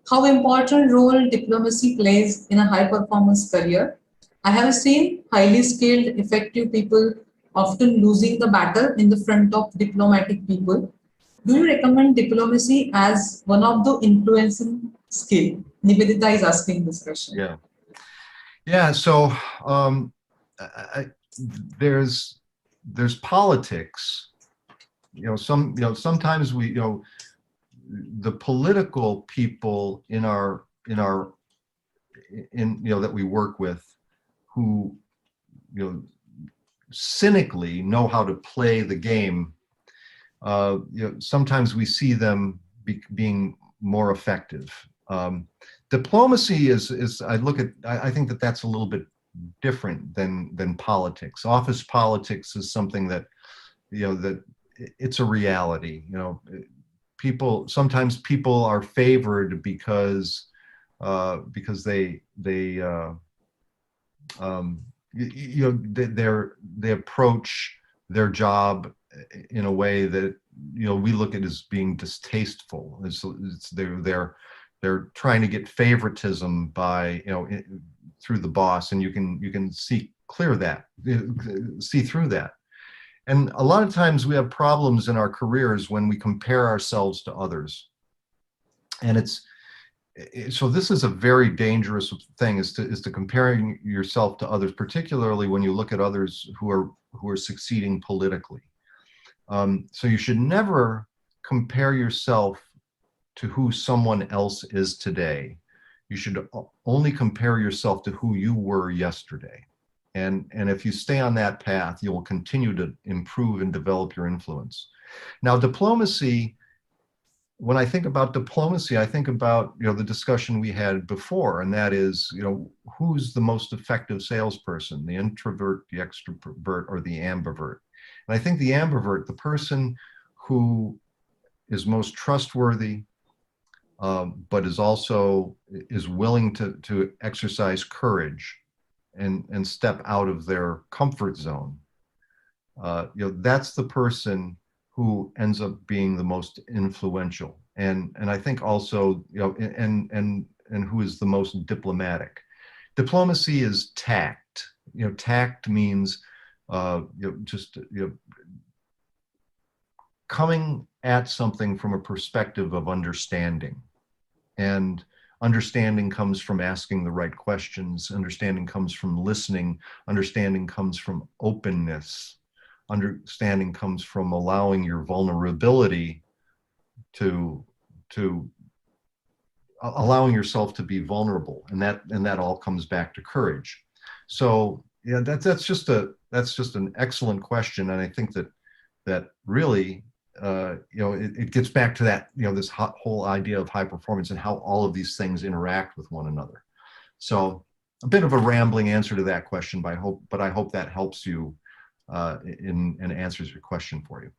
How important role diplomacy plays in a high performance career. I have seen highly skilled, effective people often losing the battle in the front of diplomatic people. Do you recommend diplomacy as one of the influencing skill? Nivedita is asking this question. Yeah. Yeah. So um, I, I- there's politics. Sometimes the political people that we work with, who you know cynically know how to play the game. Sometimes we see them being more effective. Diplomacy is I look at I think that that's a little bit different than politics. Office politics is something that that it's a reality. People sometimes people are favored because they approach their job in a way that we look at as being distasteful. They're trying to get favoritism by through the boss, and you can see through that. And a lot of times we have problems in our careers when we compare ourselves to others, and so this is a very dangerous thing, is to comparing yourself to others, particularly when you look at others who are succeeding politically. So you should never compare yourself to who someone else is today. You should only compare yourself to who you were yesterday. And if you stay on that path, you will continue to improve and develop your influence. Now, diplomacy, when I think about diplomacy, I think about the discussion we had before, and that is who's the most effective salesperson, the introvert, the extrovert, or the ambivert. And I think the ambivert, the person who is most trustworthy, but is willing to exercise courage and step out of their comfort zone. That's the person who ends up being the most influential, and I think also and who is the most diplomatic. Diplomacy is tact. Tact means just coming at something from a perspective of understanding. And understanding comes from asking the right questions. Understanding comes from listening. Understanding comes from openness. Understanding comes from allowing your vulnerability to allowing yourself to be vulnerable, and that all comes back to courage. So yeah, that's just an excellent question, and I think that really it gets back to that this whole idea of high performance and how all of these things interact with one another. So a bit of a rambling answer to that question, but I hope that helps you and answers your question for you.